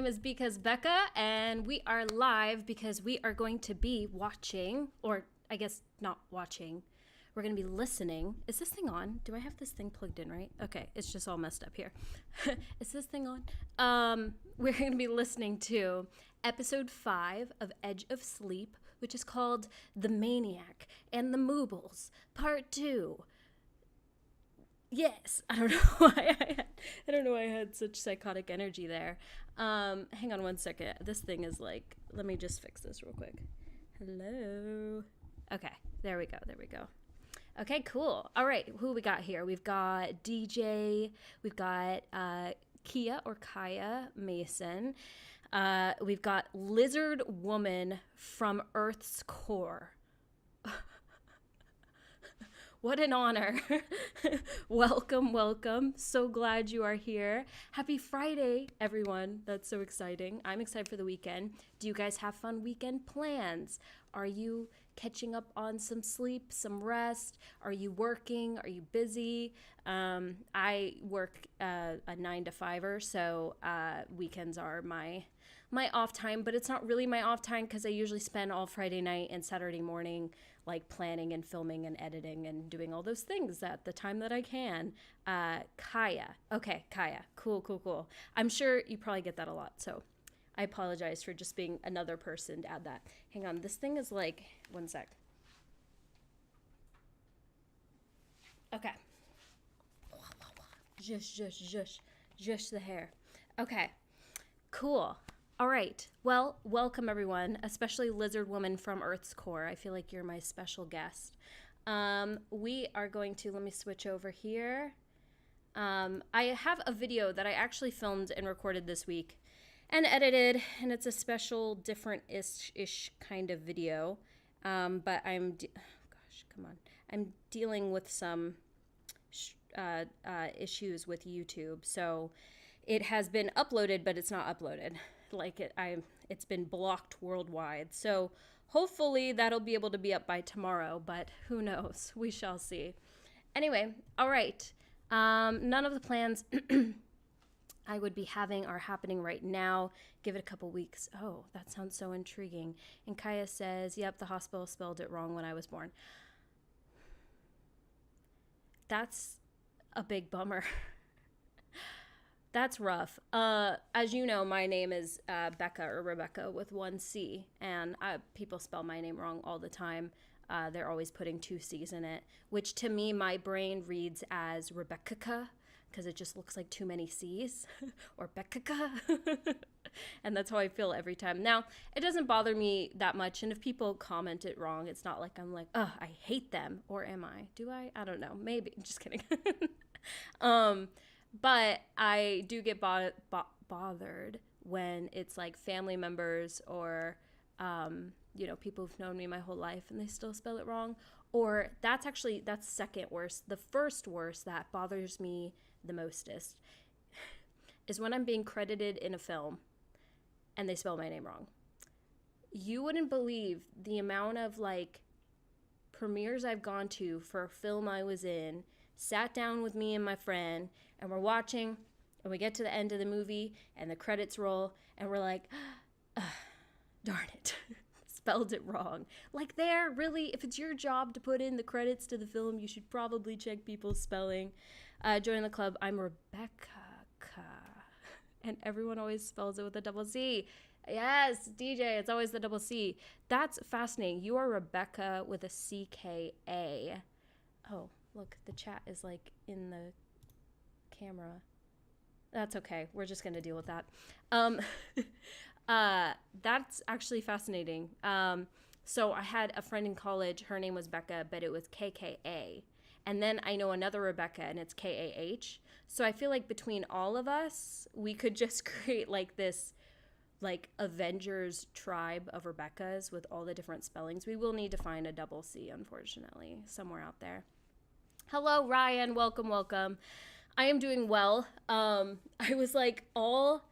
name is Because Becca, and we are live because we are going to be watching, or I guess not watching. We're going to be listening. Is this thing on? Do I have this thing plugged in right? Okay, it's just all messed up here. Is this thing on? We're going to be listening to episode 5 of Edge of Sleep, which is called The Maniac and the Moobles, Part 2. Yes, I don't know why I had such psychotic energy there. Hang on one second. This thing is like, let me just fix this real quick. Hello. Okay, there we go. Okay, cool. All right, who we got here? We've got DJ, we've got Kia or Kaya Mason. We've got Lizard Woman from Earth's Core. What an honor. Welcome. So glad you are here. Happy Friday, everyone. That's so exciting. I'm excited for the weekend. Do you guys have fun weekend plans? Are you catching up on some sleep, some rest? Are you working? Are you busy? I work a 9 to 5er, so weekends are my off time, but it's not really my off time because I usually spend all Friday night and Saturday morning like planning and filming and editing and doing all those things at the time that I can. Kaya. Okay, Kaya. Cool. I'm sure you probably get that a lot, so I apologize for just being another person to add that. Hang on, this thing is like, one sec. Okay. Just the hair. Okay, cool. All right. Well, welcome everyone, especially Lizard Woman from Earth's Core. I feel like you're my special guest. We are going to, let me switch over here. I have a video that I actually filmed and recorded this week and edited, and it's a special, different-ish kind of video. But I'm dealing with some issues with YouTube, so it has been uploaded, but it's not uploaded. It's been blocked worldwide. So hopefully that'll be able to be up by tomorrow, but who knows? We shall see. Anyway, all right. None of the plans I would be having are happening right now. Give it a couple weeks. Oh, that sounds so intriguing. And Kaya says, yep, the hospital spelled it wrong when I was born. That's a big bummer. That's rough. As you know, my name is Becca or Rebecca with 1 C, and people spell my name wrong all the time. They're always putting 2 C's in it, which to me, my brain reads as Rebecca, because it just looks like too many C's, or Becca, and that's how I feel every time. Now, it doesn't bother me that much, and if people comment it wrong, it's not like I'm like, oh, I hate them, or am I? Do I? I don't know. Maybe. Just kidding. But I do get bothered when it's like family members or, people who've known me my whole life and they still spell it wrong. Or that's second worst. The first worst that bothers me the mostest is when I'm being credited in a film and they spell my name wrong. You wouldn't believe the amount of like premieres I've gone to for a film I was in, sat down with me and my friend, and we're watching, and we get to the end of the movie, and the credits roll, and we're like, darn it, spelled it wrong. Like there, really, if it's your job to put in the credits to the film, you should probably check people's spelling. Join the club, I'm Rebecca, and everyone always spells it with a double C. Yes, DJ, it's always the double C. That's fascinating. You are Rebecca with a CKA. Oh, look, the chat is like in the camera. That's okay. We're just going to deal with that. That's actually fascinating. So I had a friend in college. Her name was Becca, but it was KKA. And then I know another Rebecca, and it's KAH. So I feel like between all of us, we could just create like this like Avengers tribe of Rebeccas with all the different spellings. We will need to find a double C, unfortunately, somewhere out there. Hello, Ryan. Welcome. I am doing well. I was like all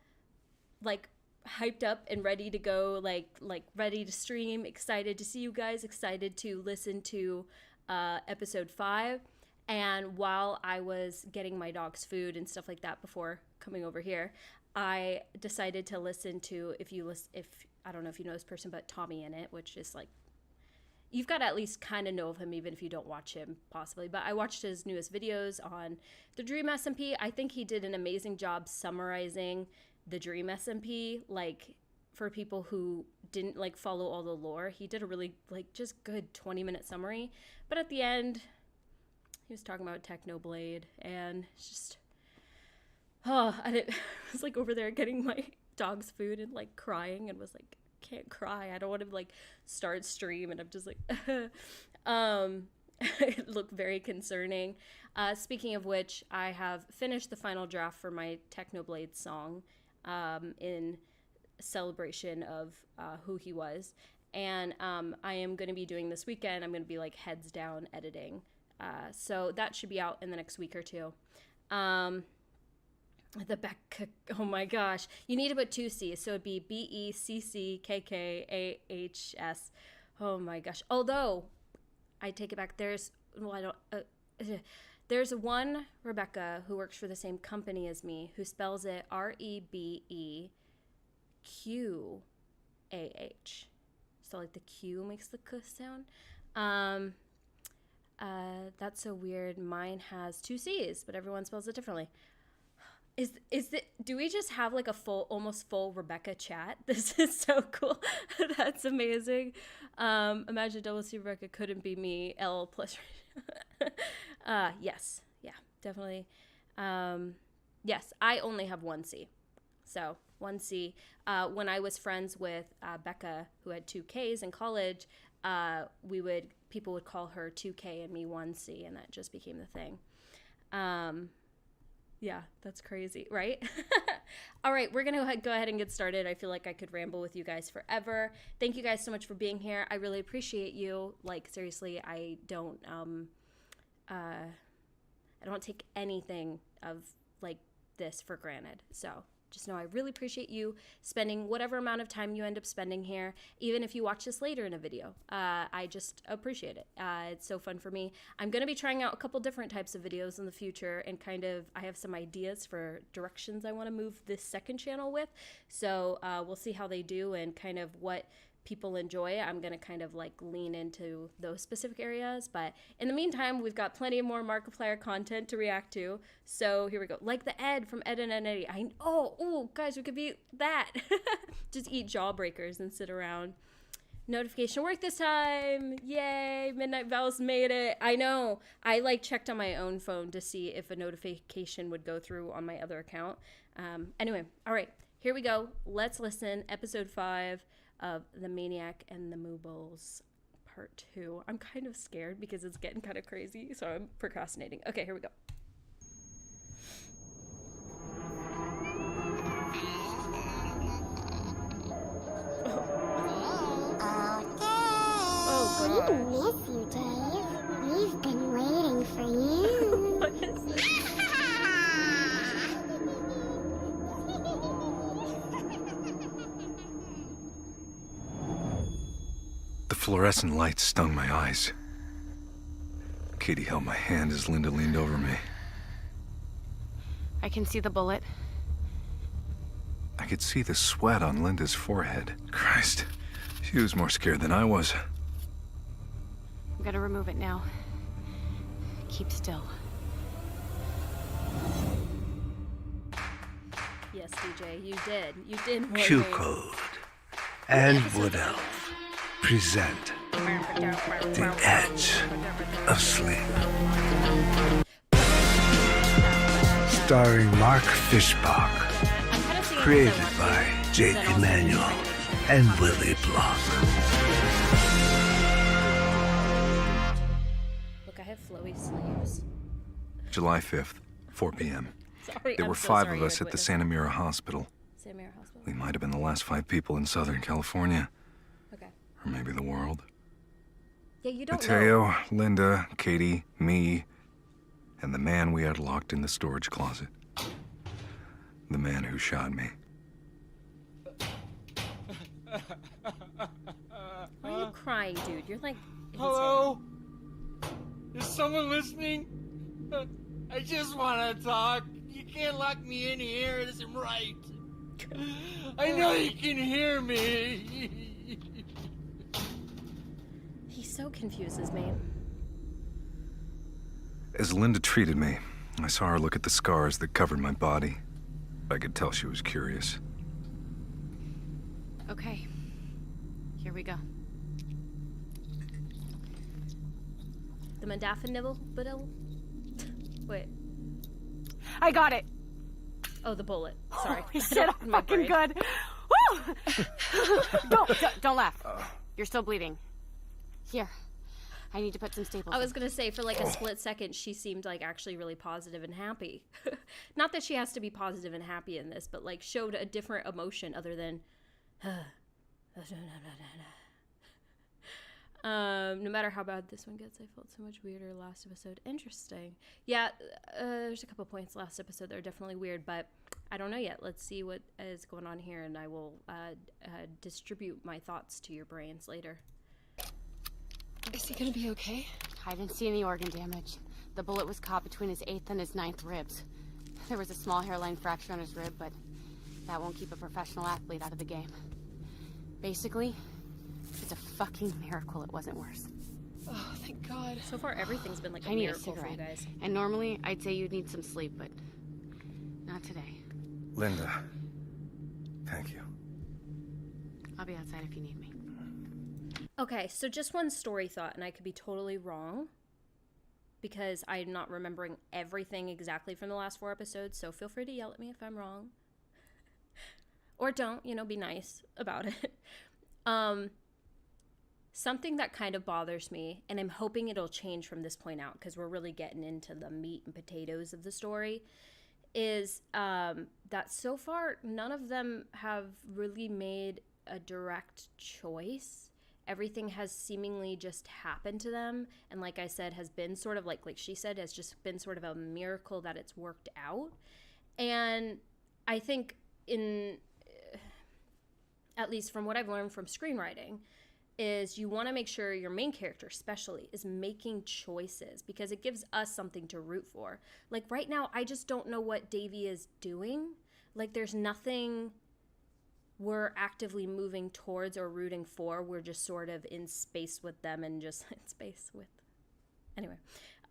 like hyped up and ready to go, like ready to stream, excited to see you guys, excited to listen to episode 5. And while I was getting my dog's food and stuff like that before coming over here, I decided to listen to, if I don't know if you know this person, but Tommy in it, which is like, you've got to at least kind of know of him, even if you don't watch him, possibly. But I watched his newest videos on the Dream SMP. I think he did an amazing job summarizing the Dream SMP, like, for people who didn't, like, follow all the lore. He did a really, like, just good 20-minute summary. But at the end, he was talking about Technoblade, and it's just, I was, like, over there getting my dog's food and, like, crying, and was like, can't cry. I don't want to, like, start stream, and I'm just like, it looked very concerning. Speaking of which, I have finished the final draft for my Technoblade song in celebration of who he was, and I am going to be doing this weekend. I'm going to be, like, heads down editing, so that should be out in the next week or two. The Becca, oh my gosh. You need to put 2 C's, so it'd be BECCKKAHS. Oh my gosh. Although, I take it back, there's one Rebecca who works for the same company as me who spells it REBEQAH. So, like, the Q makes the K sound. That's so weird. Mine has 2 C's, but everyone spells it differently. Do we just have, like, a almost full Rebecca chat? This is so cool. That's amazing. Imagine double C Rebecca couldn't be me. L plus. Yes. Yeah, definitely. Yes, I only have 1 C. So 1 C. When I was friends with Becca, who had 2 Ks in college, people would call her 2K and me 1 C, and that just became the thing. Yeah, that's crazy, right? All right, we're going to go ahead and get started. I feel like I could ramble with you guys forever. Thank you guys so much for being here. I really appreciate you. Like, seriously, I don't take anything of, like, this for granted. So just know I really appreciate you spending whatever amount of time you end up spending here, even if you watch this later in a video. I just appreciate it. It's so fun for me. I'm going to be trying out a couple different types of videos in the future, and I have some ideas for directions I want to move this second channel with. So we'll see how they do and kind of what people enjoy. I'm going to kind of, like, lean into those specific areas, but in the meantime, we've got plenty of more Markiplier content to react to. So here we go. Like the Ed from Ed and Eddie. Oh, guys, we could be that. Just eat jawbreakers and sit around. Notification worked this time. Yay, Midnight Val's made it. I know. I, like, checked on my own phone to see if a notification would go through on my other account. Anyway, all right, here we go. Let's listen. Episode 5 of The Maniac and the Moobles Part 2. I'm kind of scared because it's getting kind of crazy, so I'm procrastinating. Okay, here we go. Oh, God. We miss you, Dave. We've been waiting for you. What is this? The fluorescent light stung my eyes. Katie held my hand as Linda leaned over me. I can see the bullet. I could see the sweat on Linda's forehead. Christ, she was more scared than I was. I'm gonna remove it now. Keep still. Yes, DJ, you did. You did warn me. Q-Code and Wood Elf present The Edge of Sleep. Starring Mark Fishbach. Created by Jake Emanuel and Willie Block. Look, I have flowy sleeves. July 5th, 4 p.m. Sorry, There I'm were so 5 sorry of us you at the witnessed Santa Mira Hospital. Santa Mira Hospital. We might have been the last 5 people in Southern California. Okay. Or maybe the world. Yeah, you don't know. Mateo, Linda, Katie, me, and the man we had locked in the storage closet. The man who shot me. Why are you crying, dude? You're like... Hello? Is someone listening? I just want to talk. You can't lock me in here. It isn't right. I know you can hear me. He so confuses me. As Linda treated me, I saw her look at the scars that covered my body. I could tell she was curious. Okay. Here we go. The modafinil? Wait. I got it. Oh, the bullet. Sorry. Holy shit, I'm My fucking brain. good. Woo! Don't laugh. You're still bleeding. Here. I need to put some staples I in. was gonna say, for like a split second, she seemed like actually really positive and happy. Not that she has to be positive and happy in this, but like showed a different emotion other than. No matter how bad this one gets, I felt so much weirder last episode. Interesting. Yeah, there's a couple points last episode that are definitely weird, but I don't know yet. Let's see what is going on here, and I will distribute my thoughts to your brains later. Is he gonna be okay? I didn't see any organ damage. The bullet was caught between his 8th and his 9th ribs. There was a small hairline fracture on his rib, but that won't keep a professional athlete out of the game. Basically, it's a fucking miracle it wasn't worse. Oh, thank God. So far, everything's been like a I need a miracle for you cigarette. guys. And normally, I'd say you'd need some sleep, but not today. Linda, thank you. I'll be outside if you need me. Okay, so just one story thought, and I could be totally wrong because I'm not remembering everything exactly from the last 4 episodes, so feel free to yell at me if I'm wrong. Or don't, be nice about it. Something that kind of bothers me, and I'm hoping it'll change from this point out because we're really getting into the meat and potatoes of the story, is that so far none of them have really made a direct choice. Everything has seemingly just happened to them, and like I said, has been sort of like she said, has just been sort of a miracle that it's worked out. And I think at least from what I've learned from screenwriting, is you want to make sure your main character especially is making choices because it gives us something to root for. Like right now, I just don't know what Davy is doing. Like there's nothing we're actively moving towards or rooting for. We're just sort of in space with them and just in space with. Anyway,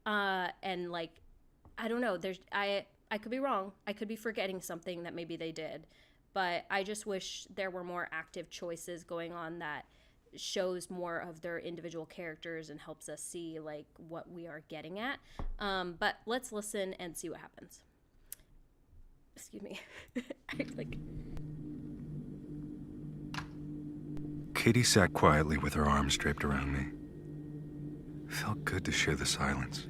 and like, I don't know. I could be wrong. I could be forgetting something that maybe they did, but I just wish there were more active choices going on that shows more of their individual characters and helps us see like what we are getting at. But let's listen and see what happens. Excuse me. Katie sat quietly with her arms draped around me. It felt good to share the silence.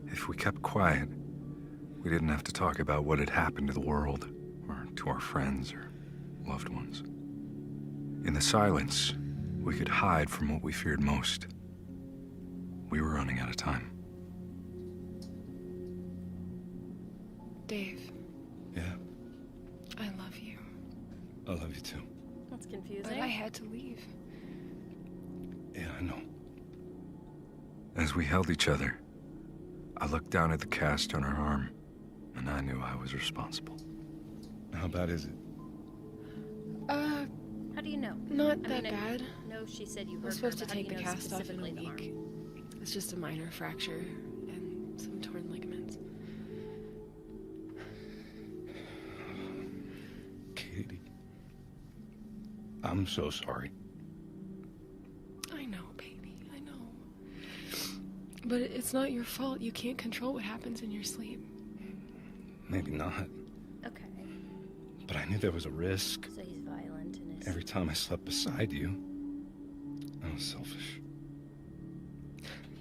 If we kept quiet, we didn't have to talk about what had happened to the world, or to our friends or loved ones. In the silence, we could hide from what we feared most. We were running out of time. Dave, Yeah, I love you. I love you too. That's confusing. But I had to leave. Yeah, I know. As we held each other, I looked down at the cast on her arm, and I knew I was responsible. How bad is it? How do you know? Not that bad. No, she said you I heard was supposed her, to but how do take the you know cast off in a specifically the arm? week. It's just a minor fracture and some torn ligaments. Katie, I'm so sorry. I know, baby. I know. But it's not your fault. You can't control what happens in your sleep. Maybe not, Okay. but I knew there was a risk. So he's violent and his... Every time I slept beside you, I was selfish.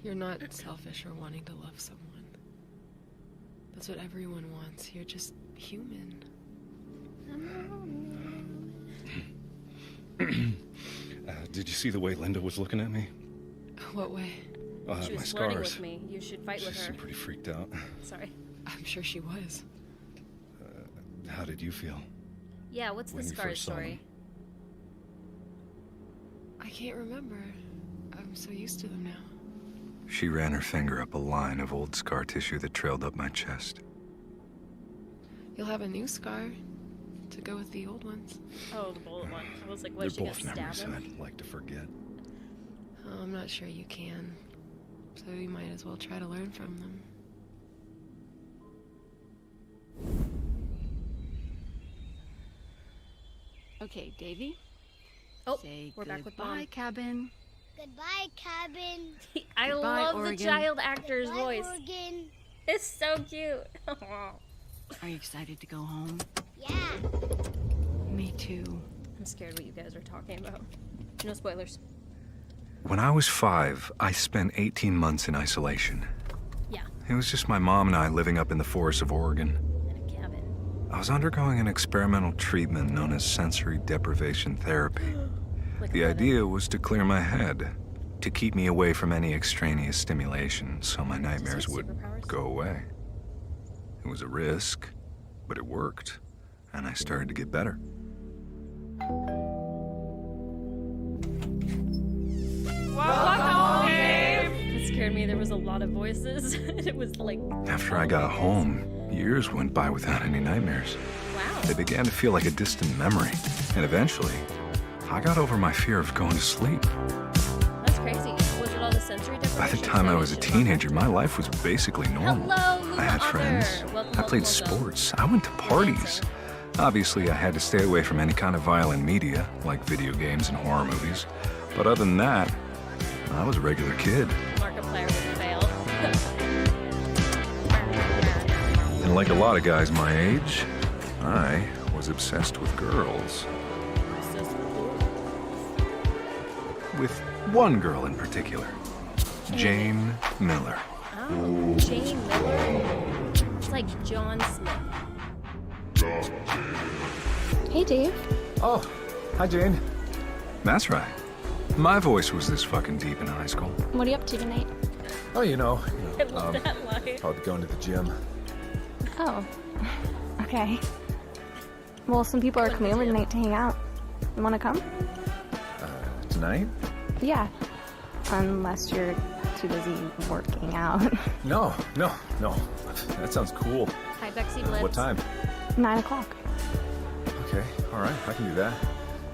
You're not selfish or wanting to love someone. That's what everyone wants. You're just human. Did you see the way Linda was looking at me? What way? She was my flirting scars. with me. You should fight She with her. seemed pretty freaked out. Sorry. I'm sure she was. How did you feel? Yeah, what's the When you scars first saw story? I can't remember. I'm so used to them now. She ran her finger up a line of old scar tissue that trailed up my chest. You'll have a new scar to go with the old ones. Oh, the bullet one. I was like, They're what, she gonna both stab memories that him? I'd like to forget. Oh, I'm not sure you can. So you might as well try to learn from them. Okay, Davy. Oh, Say we're back with goodbye, Mom. cabin. Goodbye, cabin. I Goodbye, love Oregon. the child actor's Goodbye, voice. Oregon. It's so cute. Are you excited to go home? Yeah. Me too. I'm scared what you guys are talking about. No spoilers. When I was 5, I spent 18 months in isolation. Yeah, It was just my mom and I living up in the forests of Oregon. in a cabin. I was undergoing an experimental treatment known as sensory deprivation therapy. Like The 11. idea was to clear my head, to keep me away from any extraneous stimulation so my nightmares have would superpowers? go away. It was a risk, but it worked, and I started to get better. It scared me. There was a lot of voices. It was like, After I got home, years went by without any nightmares. wow. They began to feel like a distant memory, and eventually, I got over my fear of going to sleep. That's crazy. Was it all the sensory deprivation? By the time I was a teenager, my life was basically normal. Hello, Lula I had friends. Other. Welcome, I welcome, played welcome. sports. I went to parties. Obviously, I had to stay away from any kind of violent media, like video games and horror movies. But other than that, I was a regular kid. Markiplier would fail. And like a lot of guys my age, I was obsessed with girls. With one girl in particular, Jane Miller. Oh, Jane Miller. It's like John Smith. Hey, Dave. Oh, hi, Jane. That's right. My voice was this fucking deep in high school. What are you up to tonight? Oh, I love that line. I'll be going to the gym. Oh, okay. Well, some people are coming over tonight to hang out. You want to come? Tonight? Yeah. Unless you're too busy working out. No. That sounds cool. Hi, Bexy Blitz. What time? 9 o'clock. Okay, all right, I can do that.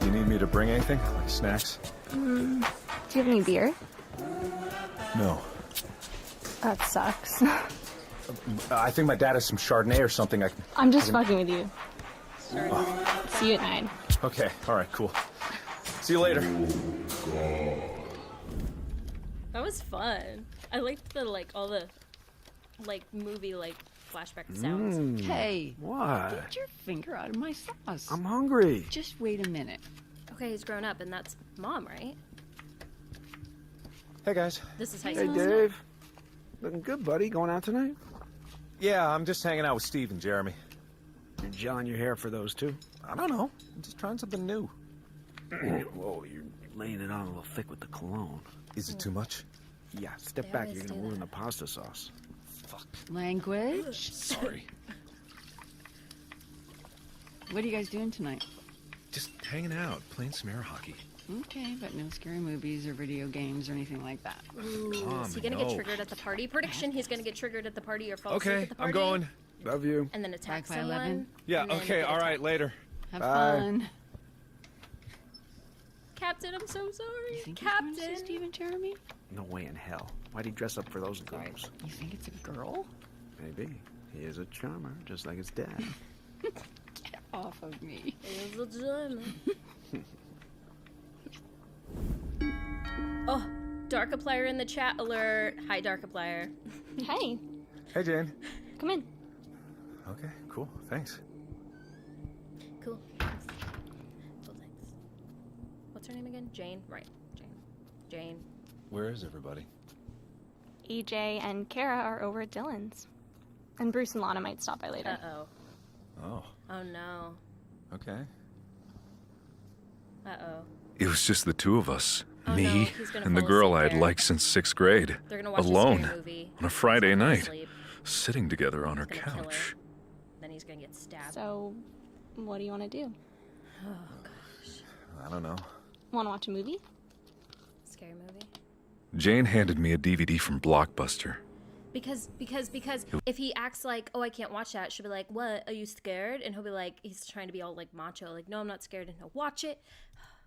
You need me to bring anything? Like snacks? Do you have any beer? No. That sucks. I think my dad has some Chardonnay or something. I'm just fucking with you. See you at 9. Okay, all right, cool. See you later. That was fun. I liked the, like, all the, like, movie, like, flashback sounds. Hey, What? get your finger out of my sauce. I'm hungry. Just wait a minute. Okay, he's grown up, and that's Mom, right? Hey, guys. This is high Hey, school. Dave. Looking good, buddy. Going out tonight? Yeah, I'm just hanging out with Steve and Jeremy. You're gelling your hair for those two? I don't know. I'm just trying something new. Whoa, you're laying it on a little thick with the cologne. Is it too much? Yeah, step They back. always You're do gonna ruin that. the pasta sauce. Language? Sorry. What are you guys doing tonight? Just hanging out, playing some air hockey. Okay, but no scary movies or video games or anything like that. Ooh, is he gonna no. get triggered at the party? Prediction: he's gonna get triggered at the party or fall asleep Okay, at the party. I'm going. Love you. And then attack Back by someone. 11? Yeah, and then okay, get all right, attacked. later. Have Bye. fun. Captain, I'm so sorry. You think he's going to see Captain. Steve and Jeremy? No way in hell. Why'd he dress up for those girls? You think it's a girl? Maybe. He is a charmer, just like his dad. Get off of me. It was a German. Oh, Darkiplier in the chat alert. Hi, Darkiplier. Hey, Hey, Jane. come in. Okay, cool. Thanks. Cool. Thanks. Cool, thanks. What's her name again? Jane? Right. Jane. Where is everybody? EJ and Kara are over at Dylan's. And Bruce and Lana might stop by later. Uh-oh. Oh, Oh, no. okay. Uh-oh. It was just the two of us. Oh, no, Me he's gonna and the fall girl asleep I'd there. liked since 6th grade. They're gonna watch a alone scary movie. on a Friday He's gonna fall night, asleep, sitting together on her He's gonna kill her. couch. Then he's gonna get stabbed. So, what do you want to do? Oh, gosh. I don't know. Want to watch a movie? Scary movie. Jane handed me a DVD from Blockbuster. Because if he acts like, oh, I can't watch that, she'll be like, what? Are you scared? And he'll be like, he's trying to be all like macho, like, no, I'm not scared, and he'll watch it.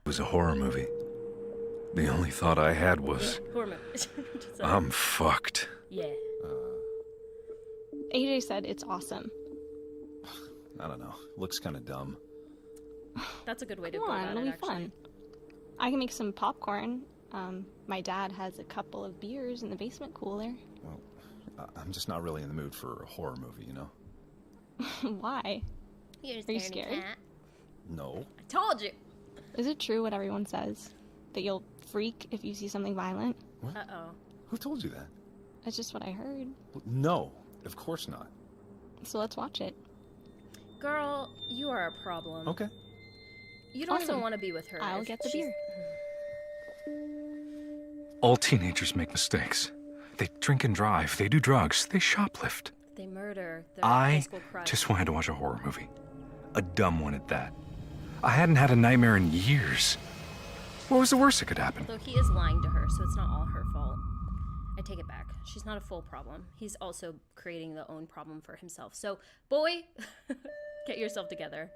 It was a horror movie. The only thought I had was, Horror movie. I'm fucked. Yeah. AJ said it's awesome. I don't know. Looks kind of dumb. That's a good way to Come go on, about it'll it, be actually. fun. I can make some popcorn. My dad has a couple of beers in the basement cooler. Well, I'm just not really in the mood for a horror movie, you know? Why? You're Are you scared? cat. No. I told you. Is it true what everyone says? That you'll freak if you see something violent? What? Uh-oh. Who told you that? That's just what I heard. No, of course not. So let's watch it. Girl, you are a problem. Okay. You don't Awesome. even want to be with her. I'll if get the she's- beer. All teenagers make mistakes. They drink and drive. They do drugs. They shoplift. They murder their high I school crush. just wanted to watch a horror movie. A dumb one at that. I hadn't had a nightmare in years. What was the worst that could happen? Though he is lying to her, so it's not all her fault. I take it back. She's not a full problem. He's also creating the own problem for himself. So, boy, get yourself together.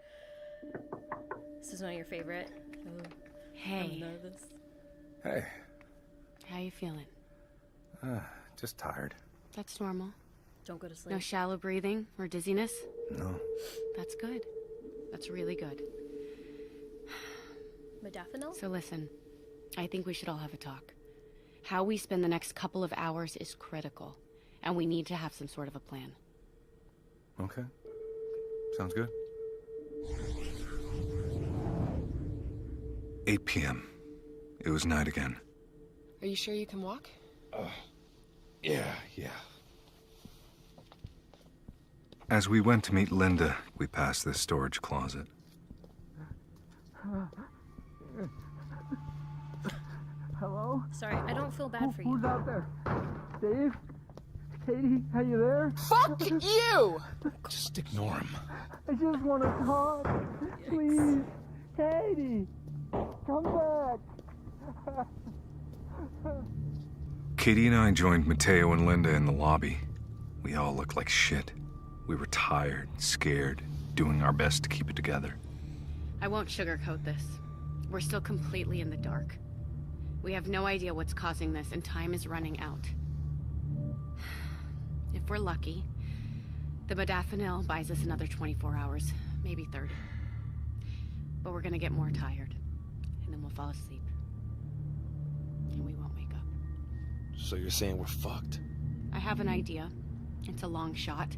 This is one of your favorite. Oh, Hey, I'm nervous. Hey. how you feeling? Just tired. That's normal. Don't go to sleep. No shallow breathing or dizziness? No. That's good. That's really good. Modafinil? So listen, I think we should all have a talk. How we spend the next couple of hours is critical, and we need to have some sort of a plan. Okay. Sounds good. 8 p.m. It was night again. Are you sure you can walk? Yeah. As we went to meet Linda, we passed this storage closet. Hello? Sorry, I don't feel bad for you. Who's out there? Dave? Katie, are you there? Fuck you! Just ignore him. I just want to talk. Please. Katie, come back. Katie and I joined Mateo and Linda in the lobby. We all looked like shit. We were tired, scared, doing our best to keep it together. I won't sugarcoat this. We're still completely in the dark. We have no idea what's causing this, and time is running out. If we're lucky, the modafinil buys us another 24 hours, maybe 30. But we're gonna get more tired, and then we'll fall asleep. And we won't wake up. So you're saying we're fucked? I have an idea. It's a long shot,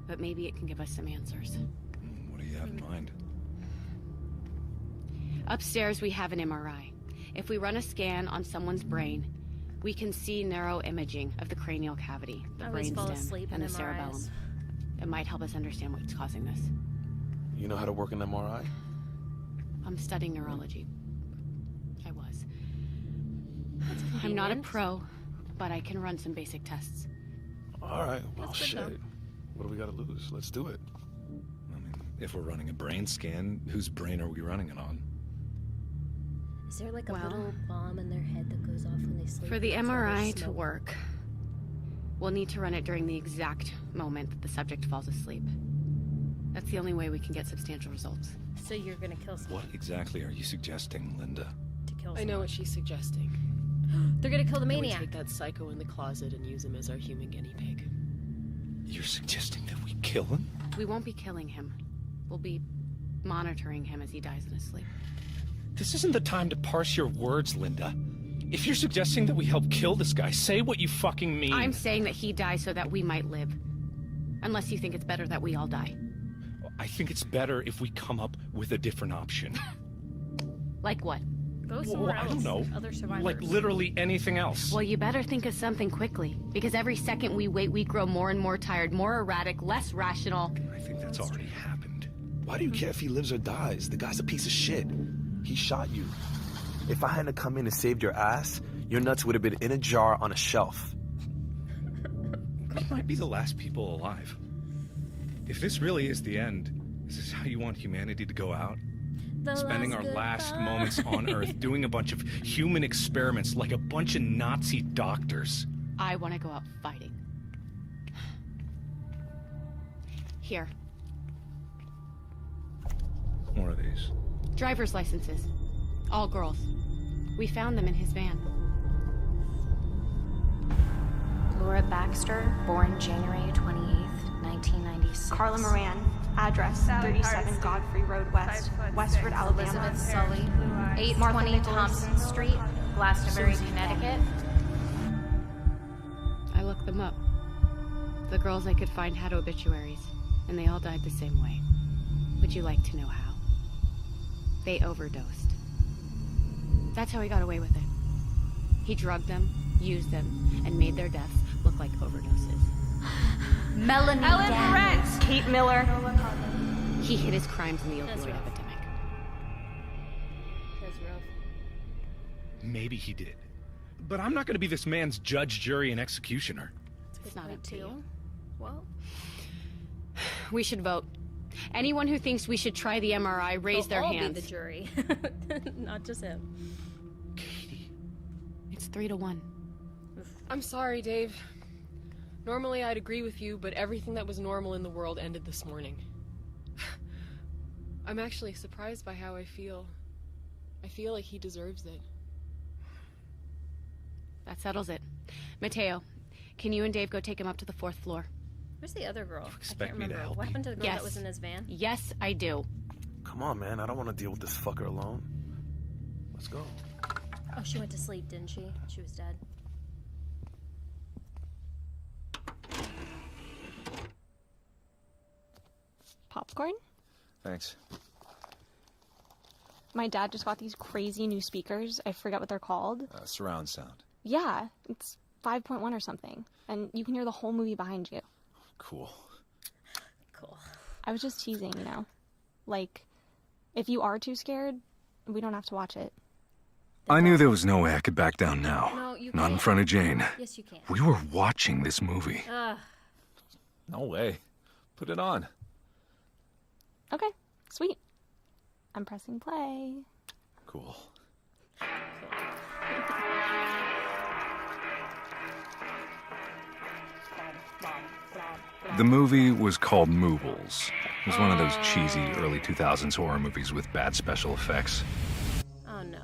but maybe it can give us some answers. What do you have in mind? Upstairs, we have an MRI. If we run a scan on someone's brain, we can see neuroimaging of the cranial cavity, the I always fall brainstem, asleep and in the cerebellum. MRIs. It might help us understand what's causing this. You know how to work an MRI? I'm studying neurology. I was. I'm not a convenient. pro, but I can run some basic tests. All right. Well, That's good, shit. though. What do we gotta lose? Let's do it. I mean, if we're running a brain scan, whose brain are we running it on? Is there like a Well, little bomb in their head that goes off when they sleep? For the That's why they MRI to smoke? work, we'll need to run it during the exact moment that the subject falls asleep. That's the only way we can get substantial results. So you're gonna kill someone What exactly are you suggesting, Linda? to kill I someone. know what she's suggesting. They're gonna kill the That we maniac. take that psycho in the closet and use him as our human guinea pig. You're suggesting that we kill him? We won't be killing him. We'll be monitoring him as he dies in his sleep. This isn't the time to parse your words, Linda. If you're suggesting that we help kill this guy, say what you fucking mean. I'm saying that he dies so that we might live. Unless you think it's better that we all die. I think it's better if we come up with a different option. Like what? Go somewhere I else. don't know. Other survivors. Like literally anything else. Well, you better think of something quickly. Because every second we wait, we grow more and more tired, more erratic, less rational. I think that's already happened. Why do you care if he lives or dies? The guy's a piece of shit. He shot you. If I hadn't come in and saved your ass, your nuts would have been in a jar on a shelf. We might be the last people alive. If this really is the end, is this how you want humanity to go out? The Spending our last last goodbye. moments on Earth doing a bunch of human experiments like a bunch of Nazi doctors. I want to go out fighting. Here. What are these? Driver's licenses. All girls. We found them in his van. Laura Baxter, born January 28th, 1996. Carla Moran, address 37 Godfrey Road West, Westford, Alabama. Elizabeth Sully, 820 Thompson Street, Glastonbury, Connecticut. I looked them up. The girls I could find had obituaries, and they all died the same way. Would you like to know how? They overdosed. That's how he got away with it. He drugged them, used them, and made their deaths look like overdoses. Melanie Daniels. Kate Miller. He hid his crimes in the opioid epidemic. That's rough. Maybe he did. But I'm not going to be this man's judge, jury, and executioner. It's not up to you. Well, we should vote. Anyone who thinks we should try the MRI, raise their hands. I'll be the jury, not just him. Katie. It's 3-1. I'm sorry, Dave. Normally I'd agree with you, but everything that was normal in the world ended this morning. I'm actually surprised by how I feel. I feel like he deserves it. That settles it. Mateo, can you and Dave go take him up to the 4th floor? Where's the other girl? expect I can't me to remember. help What you? happened to the girl Yes. that was in his van? Yes, I do. Come on, man. I don't want to deal with this fucker alone. Let's go. Oh, she went to sleep, didn't she? She was dead. Popcorn? Thanks. My dad just got these crazy new speakers. I forget what they're called. Surround sound. Yeah, it's 5.1 or something. And you can hear the whole movie behind you. Cool. Cool. I was just teasing, you know? Like, if you are too scared, we don't have to watch it. I knew there was no way I could back down now. No, you Not in can't. front of Jane. Yes, you can. We were watching this movie. No way. Put it on. Okay, sweet. I'm pressing play. Cool. The movie was called Moobles. It was one of those cheesy early 2000s horror movies with bad special effects. Oh no.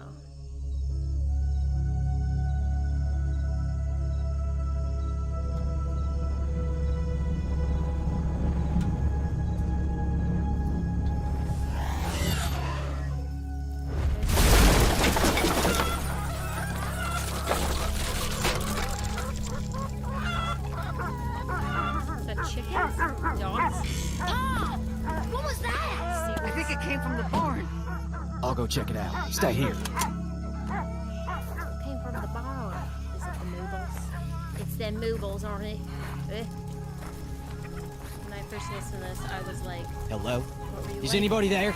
Is that chickens? Dogs? What was that? I think it came from the barn. I'll go check it out. Stay here. Came from the barn. Is it the Moobles? It's them Moobles, aren't it? When I first listened to this, I was like, Hello? what were you Is like? anybody there?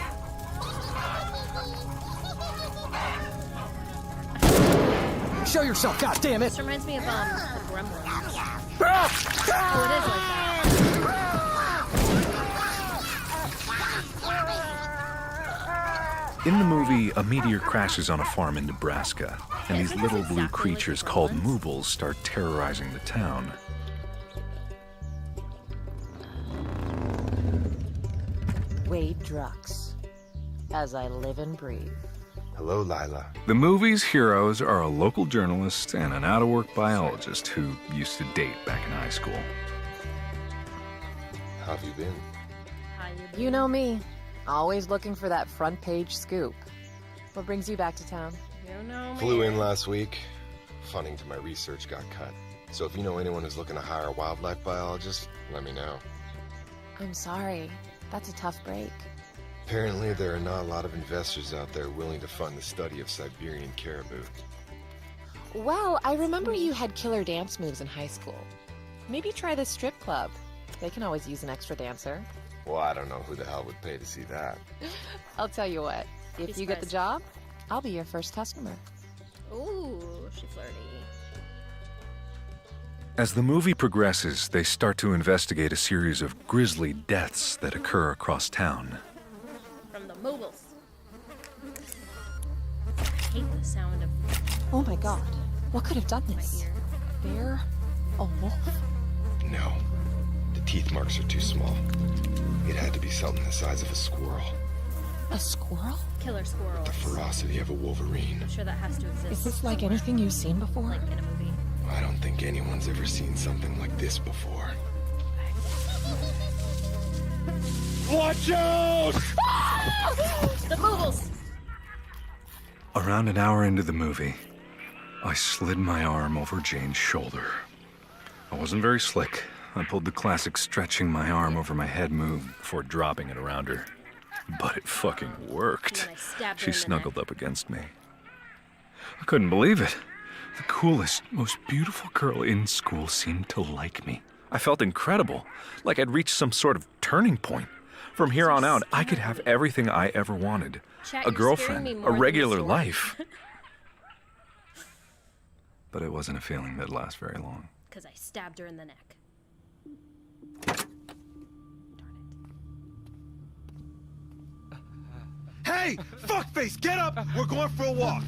Show yourself, God damn it! This reminds me of the Gremlins. Oh, it is like that. In the movie, a meteor crashes on a farm in Nebraska, and these little blue creatures called Moobles start terrorizing the town. Wade Drux, as I live and breathe. Hello, Lila. The movie's heroes are a local journalist and an out-of-work biologist who used to date back in high school. How have you been? You know me, always looking for that front page scoop. What brings you back to town? You know me. Flew in last week. Funding to my research got cut. So if you know anyone who's looking to hire a wildlife biologist, let me know. I'm sorry. That's a tough break. Apparently, there are not a lot of investors out there willing to fund the study of Siberian caribou. Well, I remember you had killer dance moves in high school. Maybe try the strip club. They can always use an extra dancer. Well, I don't know who the hell would pay to see that. I'll tell you what. If you get the job, I'll be your first customer. Ooh, she flirty. As the movie progresses, they start to investigate a series of grisly deaths that occur across town. From the Moobles. I hate the sound of... Oh my god. What could have done this? Bear? A wolf? No. The The teeth marks are too small. It had to be something the size of a squirrel. A squirrel? Killer squirrels. The ferocity of a wolverine. I'm sure that has to exist. Is this like anything you've seen before? Like in a movie. I don't think anyone's ever seen something like this before. Watch out! The bubbles! Around an hour into the movie, I slid my arm over Jane's shoulder. I wasn't very slick. I pulled the classic stretching my arm over my head move before dropping it around her. But it fucking worked. She snuggled up against me. I couldn't believe it. The coolest, most beautiful girl in school seemed to like me. I felt incredible, like I'd reached some sort of turning point. From here on out, I could have everything I ever wanted. A girlfriend, a regular life. But it wasn't a feeling that lasts very long. Because I stabbed her in the neck. Hey, fuckface, get up! We're going for a walk.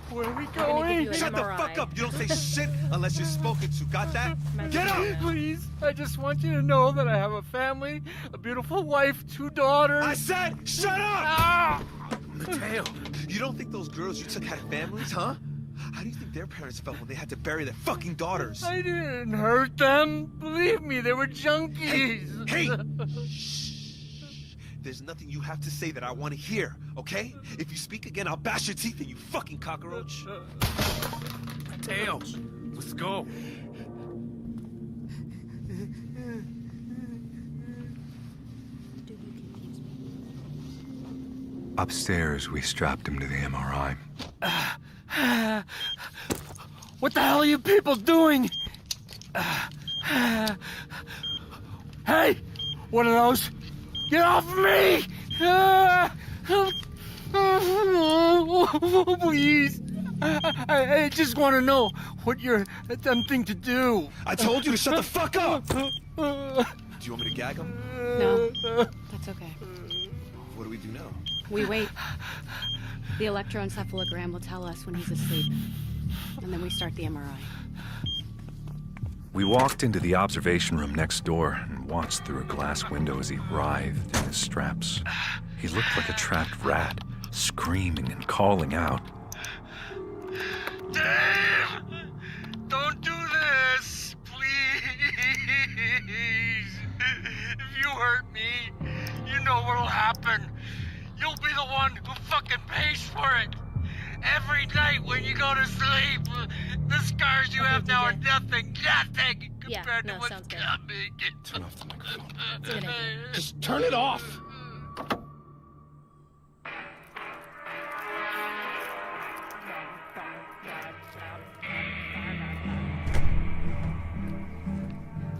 Where are we going? Shut the fuck up! You don't say shit unless you're spoken to. Got that? Get up! Please, I just want you to know that I have a family, a beautiful wife, 2 daughters. I said, shut up! Ah! Mateo, you don't think those girls you took had families, huh? How do you think their parents felt when they had to bury their fucking daughters? I didn't hurt them. Believe me, they were junkies. Hey! Shh. There's nothing you have to say that I want to hear, okay? If you speak again, I'll bash your teeth in, you fucking cockroach. Mateo, let's go. Upstairs, we strapped him to the MRI. What the hell are you people doing? Hey! One of those! Get off of me! Please! I just want to know what you're attempting to do. I told you to shut the fuck up! Do you want me to gag him? No, that's okay. What do we do now? We wait. The electroencephalogram will tell us when he's asleep. And then we start the MRI. We walked into the observation room next door and watched through a glass window as he writhed in his straps. He looked like a trapped rat, screaming and calling out. Dave! Don't do this! Please! If you hurt me, you know what'll happen. You'll be the one who fucking pays for it. Every night when you go to sleep, the scars you have now are nothing compared to what's coming. Turn off the microphone. Good Just turn it off.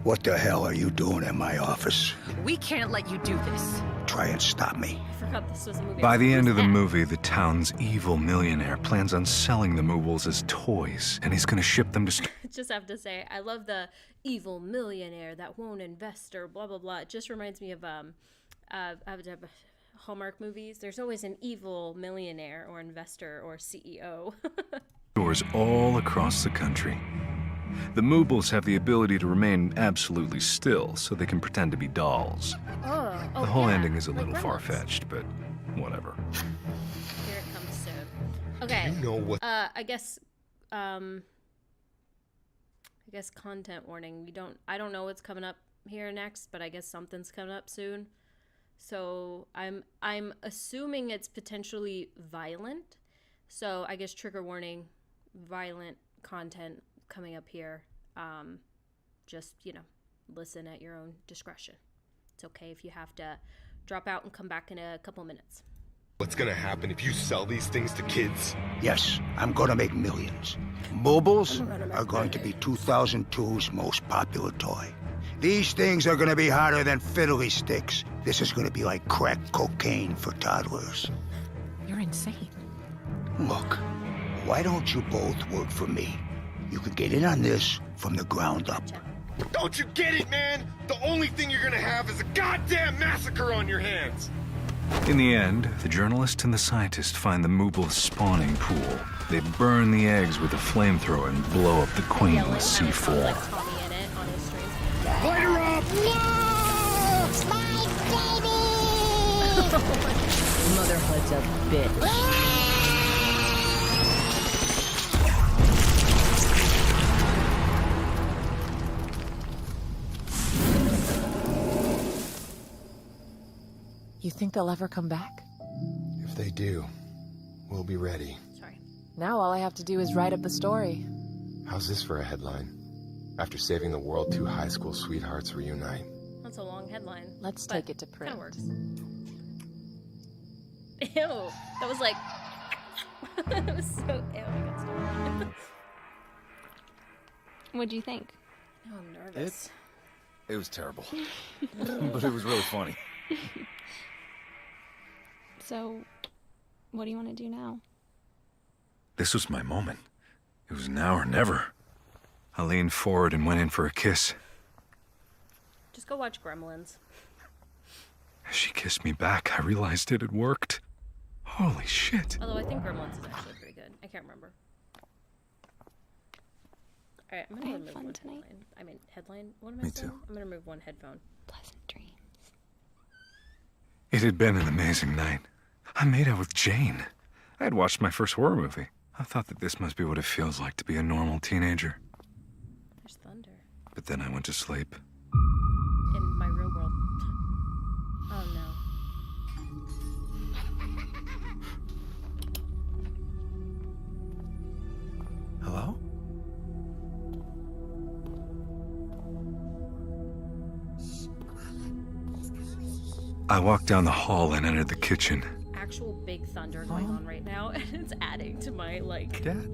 What the hell are you doing in my office? We can't let you do this. Try and stop me. I forgot this was a movie. By the end of the movie, the town's evil millionaire plans on selling the movables as toys, and he's gonna ship them to... Just have to say, I love the evil millionaire that won't invest or blah, blah, blah. It just reminds me of Hallmark movies. There's always an evil millionaire or investor or CEO. stores all across the country. The movables have the ability to remain absolutely still, so they can pretend to be dolls. The whole ending is a little far-fetched, but whatever. Here it comes soon. Okay. You know what? I guess content warning. I don't know what's coming up here next, but I guess something's coming up soon. So I'm assuming it's potentially violent. So I guess trigger warning, violent content coming up here. Just, listen at your own discretion. It's okay if you have to drop out and come back in a couple minutes. What's gonna happen if you sell these things to kids? Yes, I'm gonna make millions. Mobiles are going to be 2002's most popular toy. These things are gonna be hotter than fiddly sticks. This is gonna be like crack cocaine for toddlers. You're insane. Look, why don't you both work for me? You can get in on this from the ground up. Don't you get it, man? The only thing you're gonna have is a goddamn massacre on your hands! In the end, the journalist and the scientist find the mooble's spawning pool. They burn the eggs with a flamethrower and blow up the queen with C4. Light her up! Motherhood's a bitch. You think they'll ever come back? If they do, we'll be ready. Sorry. Now all I have to do is write up the story. How's this for a headline? After saving the world, two high school sweethearts reunite. That's a long headline. Let's take it to print. Kinda works. Ew. That was like... That was so... Ew, I got stuck. What'd you think? Oh, I'm nervous. It was terrible. But it was really funny. So, what do you want to do now? This was my moment. It was now or never. I leaned forward and went in for a kiss. Just go watch Gremlins. As she kissed me back, I realized it had worked. Holy shit. Although I think Gremlins is actually pretty good. I can't remember. Alright, I'm gonna remove one tonight. headline. I mean, headline? What am I Me saying? too. I'm gonna remove one headphone. Pleasant dreams. It had been an amazing night. I made out with Jane. I had watched my first horror movie. I thought that this must be what it feels like to be a normal teenager. There's thunder. But then I went to sleep. In my real world. Oh no. Hello? I walked down the hall and entered the kitchen. Actual big thunder going on right now, and it's adding to my, like... Dad?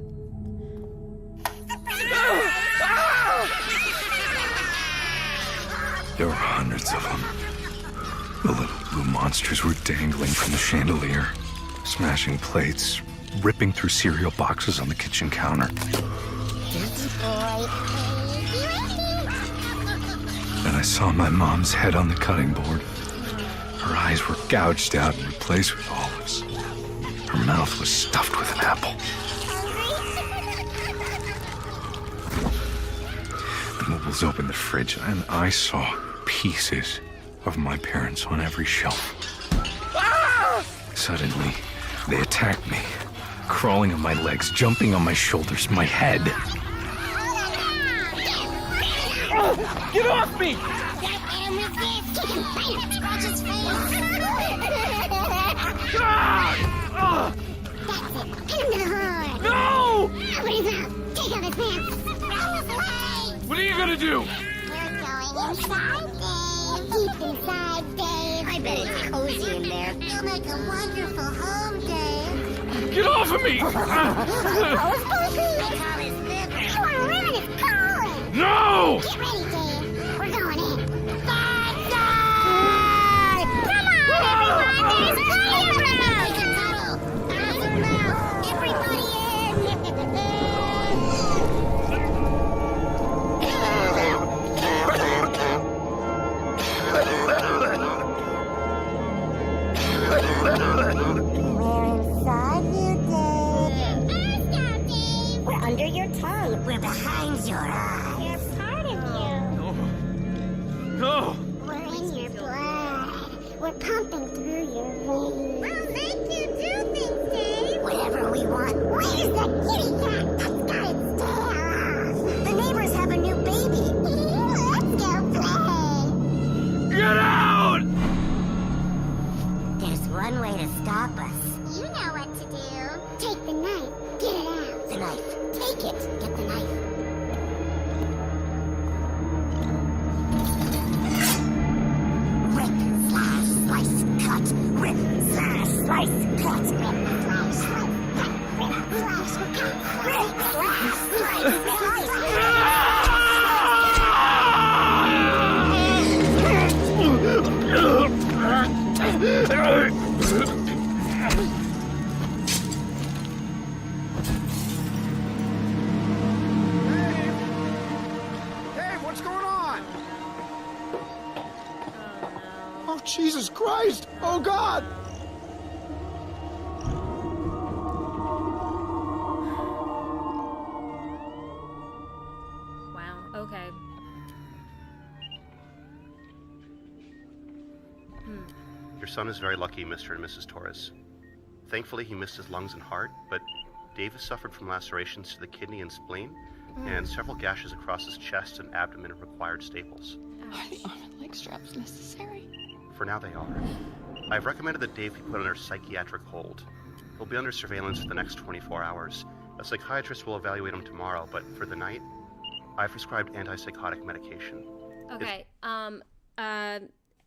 There were hundreds of them. The little blue monsters were dangling from the chandelier, smashing plates, ripping through cereal boxes on the kitchen counter. Then I saw my mom's head on the cutting board. Her eyes were gouged out and replaced with olives. Her mouth was stuffed with an apple. The mobiles opened the fridge, and I saw pieces of my parents on every shelf. Suddenly, they attacked me, crawling on my legs, jumping on my shoulders, my head. Get off me! No! What are you gonna do? Deep inside, Dave. I bet it's cozy in there. You'll make a wonderful home, Dave. Get off of me! No! Get ready, Dave. We're going in. Come under your tongue. We're behind your eye. You're part of you. No! We're in your blood. We're pumping through your veins. We'll make you do things, Dave. Whatever we want. Where's the kitty cat that's got its tail off? The neighbors have a new baby. Let's go play. Get out! There's one way to stop us. You know what to do. Take the knife. Get it out. The knife. Take it. Get the knife. Rip, slash, slice, cut. Rip, slash, slice, cut. Rip, slash, slice, cut. Rip, slash, cut. Rip, slash, slice, What's going on? Oh, Jesus Christ! Oh, God! Wow, okay. Your son is very lucky, Mr. and Mrs. Torres. Thankfully, he missed his lungs and heart, but Davis suffered from lacerations to the kidney and spleen, and several gashes across his chest and abdomen required staples. Are the arm and leg straps necessary? For now, they are. I've recommended that Dave be put under psychiatric hold. He'll be under surveillance for the next 24 hours. A psychiatrist will evaluate him tomorrow, but for the night, I've prescribed antipsychotic medication. Okay.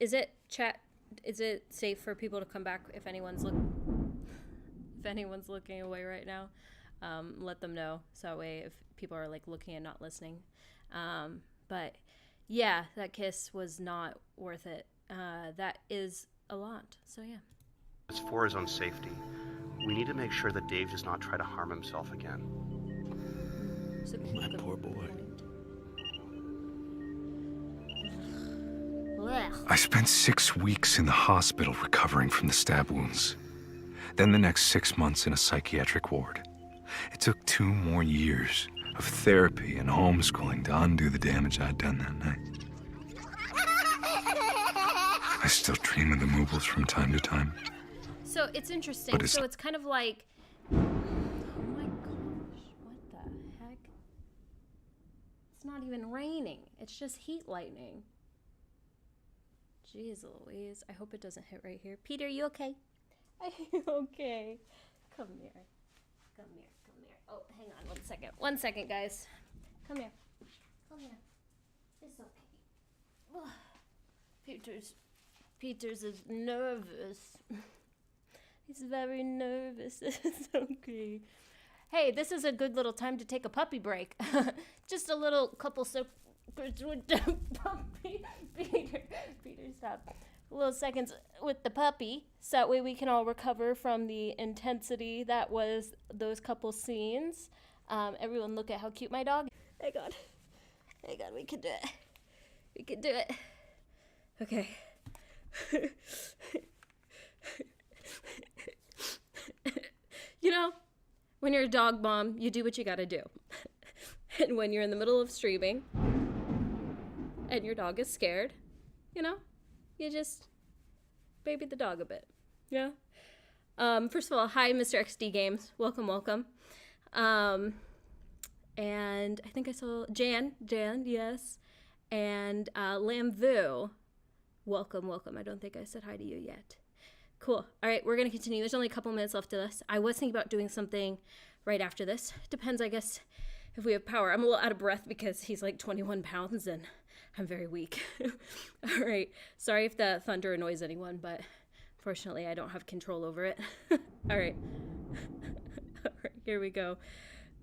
Is it safe for people to come back if anyone's looking away right now? Let them know, so that way if people are like looking and not listening. But yeah, that kiss was not worth it. That is a lot. So yeah. It's for his own safety. We need to make sure that Dave does not try to harm himself again. My poor boy. I spent 6 weeks in the hospital recovering from the stab wounds. Then the next 6 months in a psychiatric ward. It took 2 more years of therapy and homeschooling to undo the damage I'd done that night. I still dream of the mobiles from time to time. So it's interesting. So it's kind of like, oh my gosh, what the heck? It's not even raining. It's just heat lightning. Jeez Louise. I hope it doesn't hit right here. Peter, you okay? Are you okay? Come here. Come here. Come here. Oh, hang on 1 second. 1 second, guys. Come here. Come here. It's okay. Ugh. Peter's is nervous. He's very nervous. It's okay. Hey, this is a good little time to take a puppy break. Just a little couple seconds with the puppy. Peter, stop. A little seconds with the puppy, so that way we can all recover from the intensity that was those couple scenes. Everyone look at how cute my dog. Hey God, we can do it. We can do it. Okay. You know, when you're a dog mom, you do what you gotta do. And when you're in the middle of streaming and your dog is scared, you know, you just baby the dog a bit. Yeah. First of all, hi, Mr. XD Games. Welcome. And I think I saw Jan, yes. And Lamvu. Welcome. I don't think I said hi to you yet. Cool. All right, we're going to continue. There's only a couple minutes left of this. I was thinking about doing something right after this. Depends, I guess, if we have power. I'm a little out of breath because he's like 21 pounds and I'm very weak. All right. Sorry if the thunder annoys anyone, but fortunately I don't have control over it. All right. All right, here we go.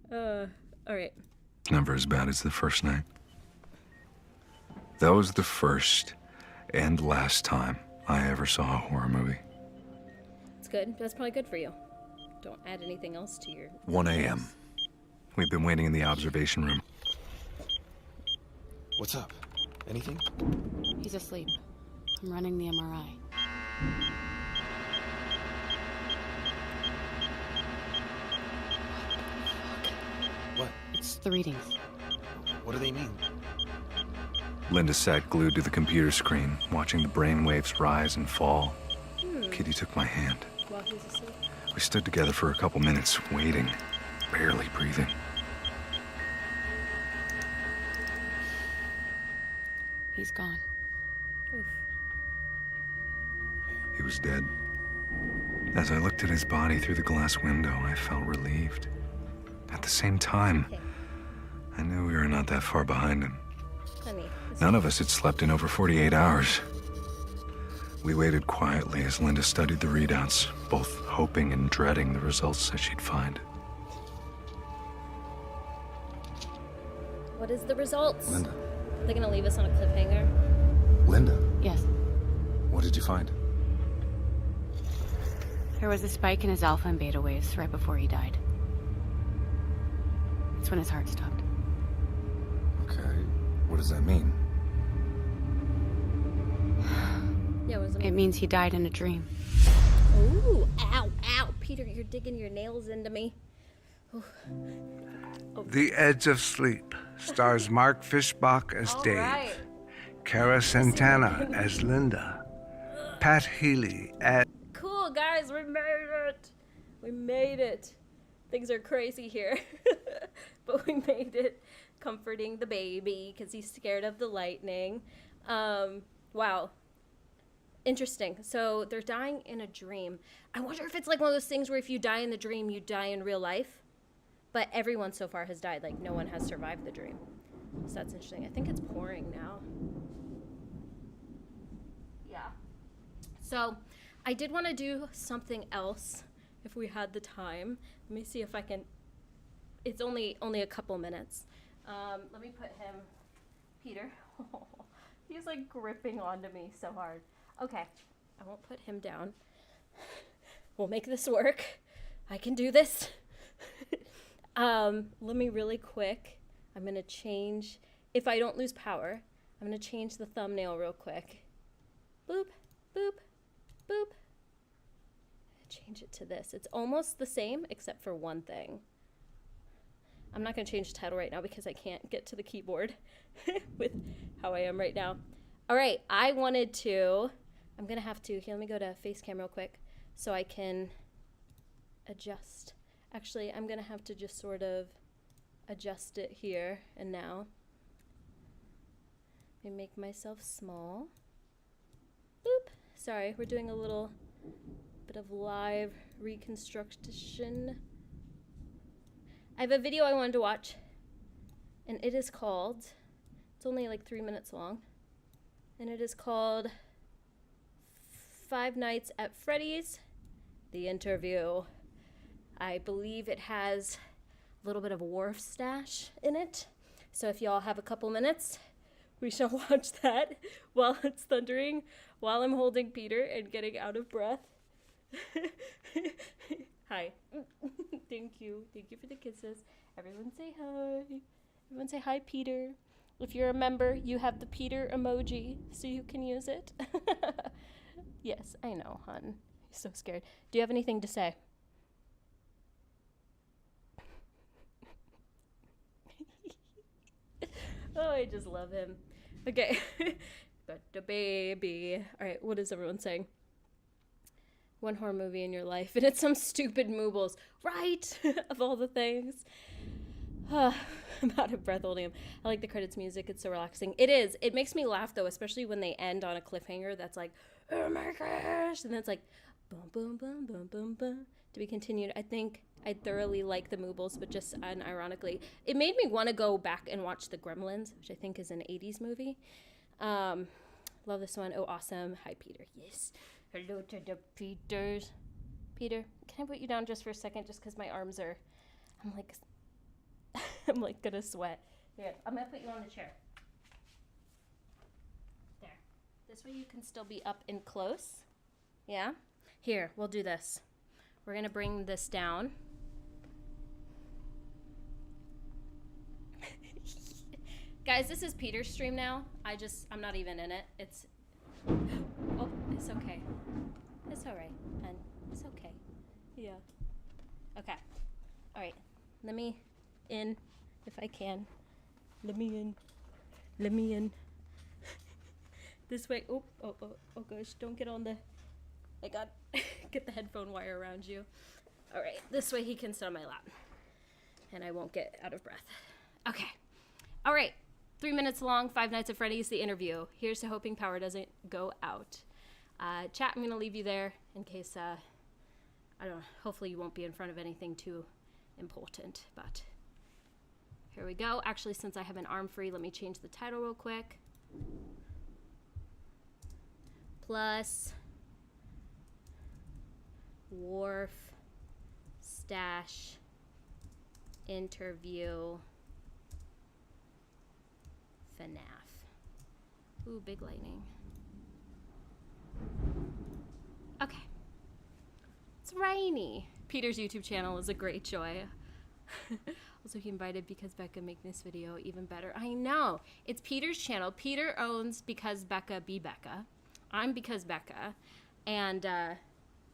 All right. Never as bad as the first night. That was the first and last time I ever saw a horror movie. It's good. That's probably good for you. Don't add anything else to your... 1 a.m. We've been waiting in the observation room. What's up? Anything? He's asleep. I'm running the MRI. What? It's the readings. What do they mean? Linda sat glued to the computer screen, watching the brainwaves rise and fall. Kitty took my hand. While he's asleep. We stood together for a couple minutes, waiting, barely breathing. He's gone. Oof. He was dead. As I looked at his body through the glass window, I felt relieved. At the same time, I knew we were not that far behind him. Honey, None of us had slept in over 48 hours. We waited quietly as Linda studied the readouts, both hoping and dreading the results that she'd find. what is the results? Linda. Are they gonna leave us on a cliffhanger? Linda. Yes. What did you find? There was a spike in his alpha and beta waves right before he died. It's when his heart stopped. Okay. What does that mean? Yeah, what does it mean? It means he died in a dream. Ooh, ow, ow. Peter, you're digging your nails into me. Ooh. The Edge of Sleep stars Mark Fishbach as Dave, right. Cara Santana as Linda, Pat Healy as... Cool, guys, we made it. We made it. Things are crazy here. But we made it. Comforting the baby because he's scared of the lightning. Wow. Interesting. So they're dying in a dream. I wonder if it's like one of those things where if you die in the dream, you die in real life. But everyone so far has died. Like, no one has survived the dream. So that's interesting. I think it's pouring now. Yeah. So I did want to do something else if we had the time. Let me see if I can. It's only a couple minutes. Let me put him, Peter. He's like gripping onto me so hard. Okay, I won't put him down. We'll make this work. I can do this. Let me really quick. I'm gonna change. If I don't lose power, I'm gonna change the thumbnail real quick. Boop, boop, boop. Change it to this. It's almost the same except for one thing. I'm not going to change the title right now because I can't get to the keyboard with how I am right now. All right, I'm going to have to, here, let me go to face cam real quick so I can adjust. Actually, I'm going to have to just sort of adjust it here and now. Let me make myself small. Boop. Sorry, we're doing a little bit of live reconstruction. I have a video I wanted to watch, and it is called, it's only like 3 minutes long, and it is called Five Nights at Freddy's, The Interview. I believe it has a little bit of Warfstache in it, so if y'all have a couple minutes, we shall watch that while it's thundering, while I'm holding Peter and getting out of breath. Hi. Thank you. Thank you for the kisses. Everyone say hi. Everyone say hi, Peter. If you're a member, you have the Peter emoji, so you can use it. Yes, I know, hon. He's so scared. Do you have anything to say? Oh, I just love him. Okay. But the baby. All right, what is everyone saying? One horror movie in your life, and it's some stupid Moobles, right? Of all the things. I'm out of breath holding him. I like the credits music. It's so relaxing. It is. It makes me laugh, though, especially when they end on a cliffhanger that's like, oh my gosh, and then it's like, boom, boom, boom, boom, boom, boom, to be continued. I think I thoroughly like the Moobles, but just unironically. It made me want to go back and watch The Gremlins, which I think is an 80s movie. Love this one. Oh, awesome. Hi, Peter. Yes. Hello to the Peters. Peter, can I put you down just for a second, just because my arms are, I'm like gonna sweat. Here, I'm gonna put you on the chair. There. This way you can still be up and close. Yeah? Here, we'll do this. We're gonna bring this down. Guys, this is Peter's stream now. I'm not even in it. Oh, it's okay. It's all right, and it's okay. Yeah. Okay. All right. Let me in, if I can. Let me in. Let me in. This way. Oh gosh! Don't get on the. I got get the headphone wire around you. All right. This way he can sit on my lap, and I won't get out of breath. Okay. All right. 3 minutes long, Five Nights at Freddy's, The Interview. Here's to hoping power doesn't go out. Chat, I'm going to leave you there in case, I don't know, hopefully you won't be in front of anything too important, but here we go. Actually, since I have an arm free, let me change the title real quick. Plus Warfstache Interview FNAF. Ooh, big lightning. Okay. It's rainy. Peter's YouTube channel is a great joy. Also, he invited Because Becca make this video even better. I know. It's Peter's channel. Peter owns Because Becca Be Becca. I'm Because Becca. And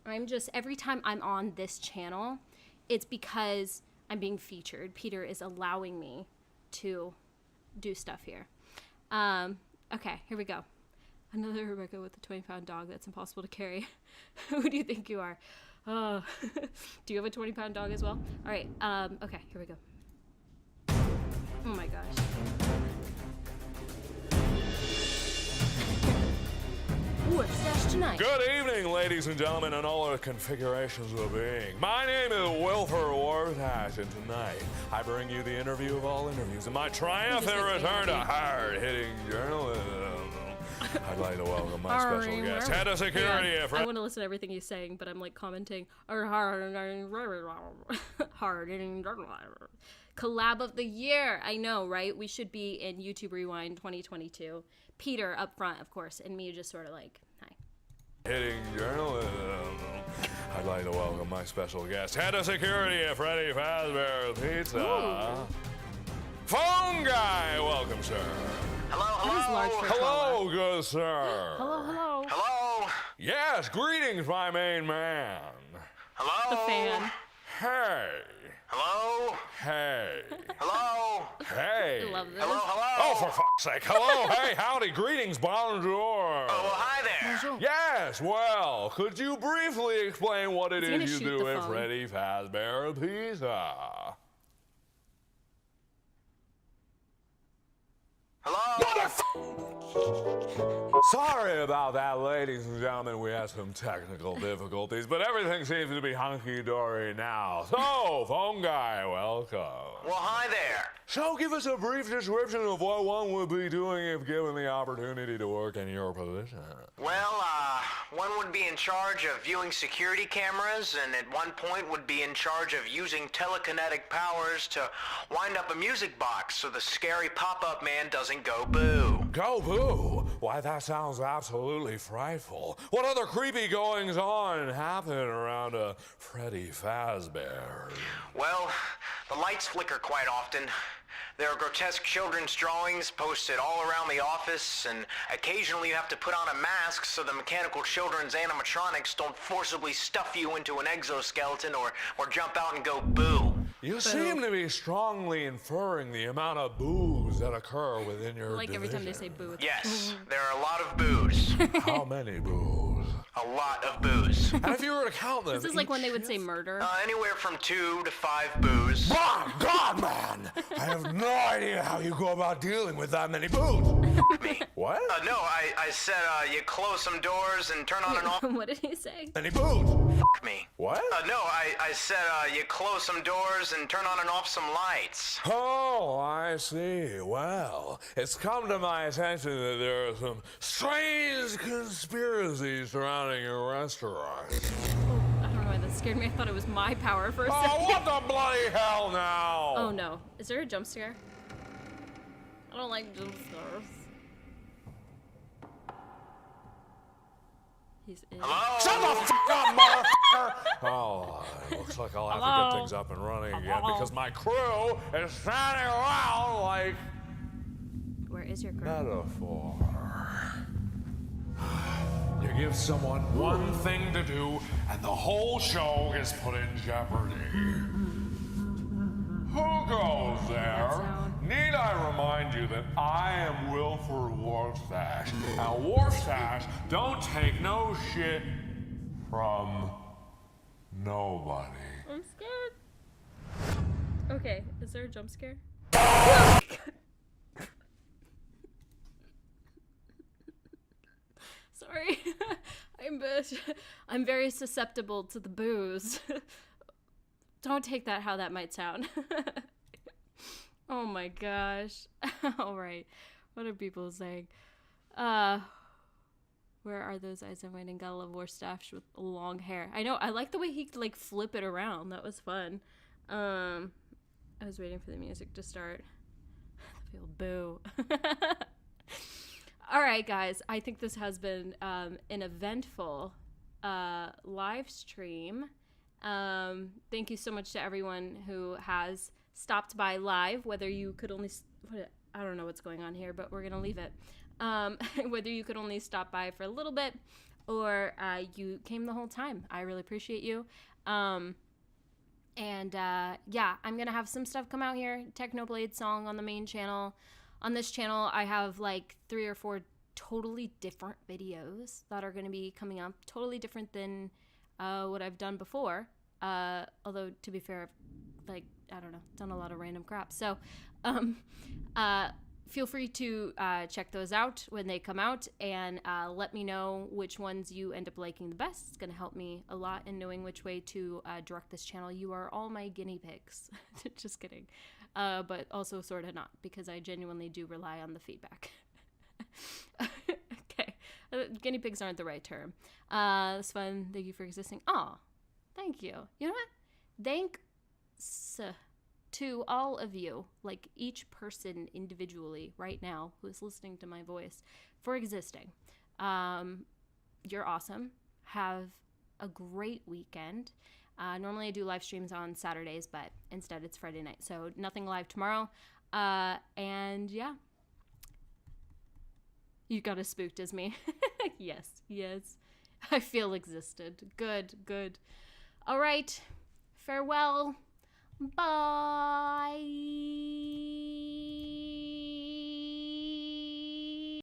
I'm just, every time I'm on this channel, it's because I'm being featured. Peter is allowing me to do stuff here. Okay, here we go. Another Rebecca with a 20-pound dog that's impossible to carry. Who do you think you are? Do you have a 20-pound dog as well? All right. Okay, here we go. Oh my gosh. Warfstache tonight. Good evening, ladies and gentlemen, and all the configurations of being. My name is Wilford Warfstache, and tonight I bring you the interview of all interviews and my triumphant return to hard-hitting journalism. I'd like to welcome my special guest, head of security. I want to listen to everything he's saying, but I'm like commenting. Collab of the year. I know, right? We should be in YouTube Rewind 2022. Peter up front, of course, and me just sort of like, hi. Hitting journalism. I'd like to welcome my special guest, head of security at Freddy Fazbear's Pizza. Ooh. Phone guy, welcome, sir. Hello, good sir. Hello. Hello. Yes, greetings, my main man. Hello. The fan. Hey. Hello. Hey. Hello. Hey. I love this. Hello. Oh, for fuck's sake. Hello. Hey, howdy. Greetings. Bonjour. Oh, well, hi there. Bonjour. Yes, well, could you briefly explain what it He's gonna is you shoot do the at phone. Freddy Fazbear Pizza? Sorry about that, ladies and gentlemen. We had some technical difficulties, but everything seems to be hunky-dory now. So, phone guy, welcome. Well, hi there. So, give us a brief description of what one would be doing if given the opportunity to work in your position. Well, one would be in charge of viewing security cameras, and at one point would be in charge of using telekinetic powers to wind up a music box so the scary pop-up man doesn't go boo. Go boo? Why, that sounds absolutely frightful. What other creepy goings-on happen around a Freddy Fazbear? Well, the lights flicker quite often. There are grotesque children's drawings posted all around the office, and occasionally you have to put on a mask so the mechanical children's animatronics don't forcibly stuff you into an exoskeleton or jump out and go boo. You seem to be strongly inferring the amount of boos that occur within your Like every time they division. say boo. It's Yes, there are a lot of boos. How many boos? A lot of boos. And if you were to count them, This is like when they would say murder. Anywhere from 2 to 5 boos. My God, man! I have no idea how you go about dealing with that many boos. Me. What? No, I said you close some doors and turn on and off. What did he say? Many boos. Fuck me. What? No, I said you close some doors and turn on and off some lights. Oh, I see. Well, it's come to my attention that there are some strange conspiracies surrounding your restaurant. I don't know why that scared me. I thought it was my power for a second. Oh, what the bloody hell now? Oh no. Is there a jump scare? I don't like jump scares. He's in. Hello? Shut the fuck up, motherfucker! Oh, it looks like I'll have to Hello? get things up and running again Hello? because my crew is standing around like Where is your crew? metaphor. You give someone one thing to do, and the whole show is put in jeopardy. Who goes there? Need I remind you that I am Wilford Warfstache. Now, Warfstache don't take no shit from nobody. I'm scared. Okay, is there a jump scare? Sorry. I'm very susceptible to the booze. Don't take that how that might sound. Oh my gosh. All right. What are people saying? Where are those eyes I'm waiting? Gotta love Warfstache with long hair. I know. I like the way he could like flip it around. That was fun. I was waiting for the music to start. I feel boo. All right, guys. I think this has been an eventful live stream. Thank you so much to everyone who has stopped by live, whether you could only, I don't know what's going on here, but we're going to leave it. Whether you could only stop by for a little bit or you came the whole time. I really appreciate you. Yeah, I'm going to have some stuff come out here. Technoblade song on the main channel. On this channel, I have like 3 or 4 totally different videos that are going to be coming up. Totally different than what I've done before. Although, to be fair, I've, I don't know, done a lot of random crap. So, feel free to check those out when they come out, and let me know which ones you end up liking the best. It's going to help me a lot in knowing which way to direct this channel. You are all my guinea pigs. Just kidding. But also sort of not, because I genuinely do rely on the feedback. Okay. Guinea pigs aren't the right term. It's fun. Thank you for existing. Aw, thank you. You know what? Thanks to all of you, like each person individually right now who is listening to my voice, for existing. You're awesome. Have a great weekend. Normally I do live streams on Saturdays, but instead it's Friday night, so nothing live tomorrow. And yeah, you got as spooked as me. Yes. I feel existed. Good. All right. Farewell. Bye.